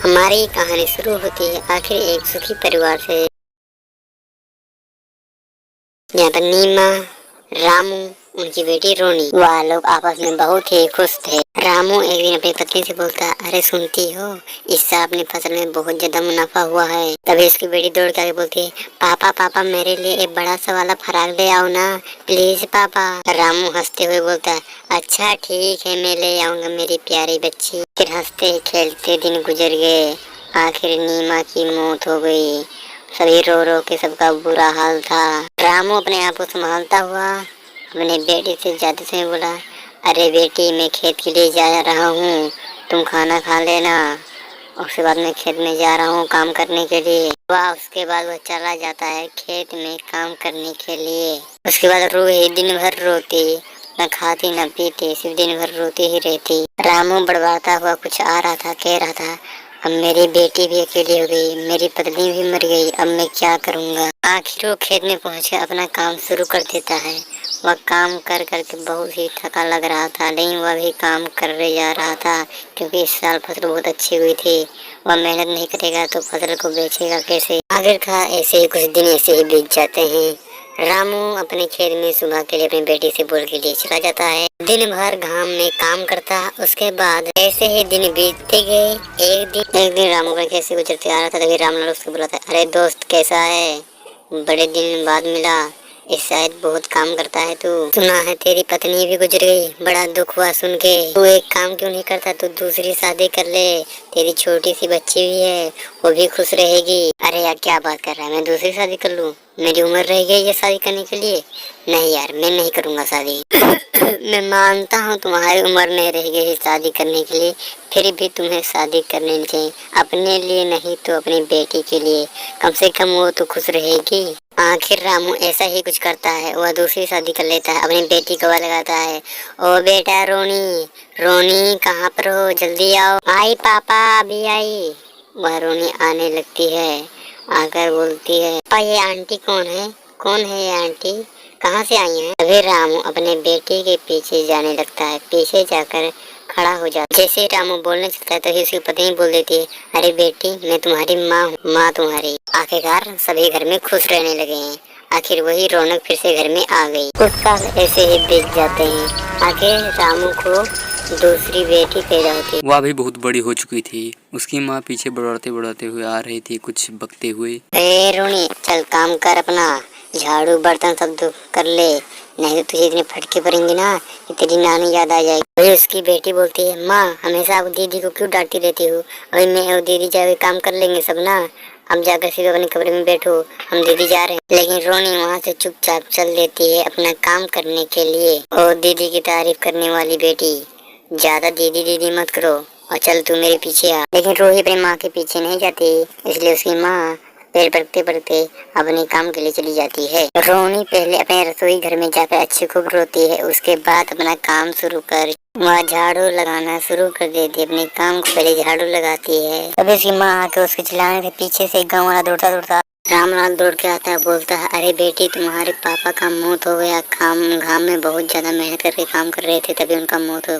हमारी कहानी शुरू होती है आखिर एक सुखी परिवार से, जहाँ पर नीमा, रामू, उनकी बेटी रोनी, वह लोग आपस में बहुत ही खुश थे। रामू एक दिन अपनी पत्नी से बोलता, अरे सुनती हो, इस साल अपनी फसल में बहुत ज्यादा मुनाफा हुआ है। तभी इसकी बेटी दौड़ कर बोलती है, पापा पापा मेरे लिए एक बड़ा सा वाला फराक ले आओ ना प्लीज पापा। रामू हंसते हुए बोलता है, अच्छा ठीक है मैं ले आऊंगा मेरी प्यारी बच्ची। फिर हंसते खेलते दिन गुजर गए। आखिर नीमा की मौत हो गई। सभी रो रो के सबका बुरा हाल था। रामू अपने आप को संभालता हुआ अपने बेटी से जाते समय बोला, अरे बेटी मैं खेत के लिए जा रहा हूँ, तुम खाना खा लेना। उसके बाद मैं खेत में जा रहा हूँ काम करने के लिए। उसके बाद वह चला जाता है खेत में काम करने के लिए। उसके बाद रूही दिन भर रोती, न खाती न पीती, सिर्फ दिन भर रोती ही रहती। रामू बड़बड़ाता हुआ कुछ आ रहा था, कह रहा था, अब मेरी बेटी भी अकेली हो गई, मेरी पत्नी भी मर गई, अब मैं क्या करूँगा। आखिर वो खेत में पहुँच अपना काम शुरू कर देता है। वह काम कर करके बहुत ही थका लग रहा था, लेकिन वह भी काम कर जा रहा था क्योंकि इस साल फसल बहुत अच्छी हुई थी। वह मेहनत नहीं करेगा तो फसल को बेचेगा कैसे। आखिरकार ऐसे ही कुछ दिन ऐसे ही बीत जाते हैं। रामू अपने खेत में सुबह के लिए अपनी बेटी से बोल के लिए चला जाता है। दिन भर घाम में काम करता। उसके बाद ऐसे ही दिन बीतते गए। एक दिन रामू का खेत से गुजरते आ रहा था, तभी रामलाल उसको बुलाता है, अरे दोस्त कैसा है, बड़े दिन बाद मिला। इस शायद बहुत काम करता है तू, सुना है तेरी पत्नी भी गुजर गई, बड़ा दुख हुआ सुन के। तू एक काम क्यों नहीं करता, तू दूसरी शादी कर ले, तेरी छोटी सी बच्ची भी है, वो भी खुश रहेगी। अरे यार क्या बात कर रहा है, मैं दूसरी शादी कर लूं, मेरी उम्र रह गई ये शादी करने के लिए। नहीं यार मैं नहीं करूंगा शादी। मैं मानता हूँ तुम्हारी उम्र नहीं रह गई शादी करने के लिए, फिर भी तुम्हें शादी करनी चाहिए, अपने लिए नहीं तो अपनी बेटी के लिए, कम से कम वो तो खुश रहेगी। आखिर रामू ऐसा ही कुछ करता है, वह दूसरी शादी कर लेता है, अपनी बेटी को लगाता है, ओ बेटा रोनी, रोनी कहाँ पर हो, जल्दी आओ। आई पापा अभी आई। वह रोनी आने लगती है, आकर बोलती है, पापा ये आंटी कौन है, कौन है ये आंटी, कहाँ से आई हैं? अभी रामू अपने बेटी के पीछे जाने लगता है, पीछे जाकर खड़ा हो जाता। जैसे रामू बोलने चलता है तो उसकी पत्नी बोल देती है, अरे बेटी मैं तुम्हारी माँ हूँ, माँ तुम्हारी। आखिरकार सभी घर में खुश रहने लगे हैं। आखिर वही रौनक फिर से घर में आ गई। कुछ साल ऐसे ही बीत जाते हैं। आखिर रामू को दूसरी बेटी पैदा होती। वह भी बहुत बड़ी हो चुकी थी। उसकी माँ पीछे बढ़ते बढ़ते हुए आ रही थी, कुछ बकते हुए, ए रोनी चल काम कर अपना, झाड़ू बर्तन सब कर ले, नहीं तो तुझे इतने फटके पड़ेंगे ना कि तेरी नानी याद आ जाएगी। फिर उसकी बेटी बोलती है, माँ हमेशा आप दीदी को क्यों डांटती रहती हो, अभी मैं और दीदी जाके काम कर लेंगे सब ना, अब जाकर सिर्फ अपने कमरे में बैठो, हम दीदी जा रहे हैं। लेकिन रोनी वहाँ से चुपचाप चल देती है अपना काम करने के लिए। और दीदी की तारीफ करने वाली बेटी, ज्यादा दीदी दीदी मत करो और चल तू मेरे पीछे आ। लेकिन रोही अपनी माँ के पीछे नहीं जाती, इसलिए उसकी माँ पेड़ पड़ते पड़ते अपने काम के लिए चली जाती है। रोनी पहले अपने रसोई घर में जाकर अच्छी खूब रोती है, उसके बाद अपना काम शुरू कर वह झाड़ू लगाना शुरू कर देती है। अपने काम को पहले झाड़ू लगाती है, तभी उसकी माँ आकर उसके चिल्लाने के पीछे से गाँव वाला दौड़ता दौड़ता रामलाल दौड़ के आता है, बोलता है, अरे बेटी तुम्हारे पापा का मौत हो गया, काम घाम में बहुत ज्यादा मेहनत करके काम कर रहे थे तभी उनका मौत हो गया।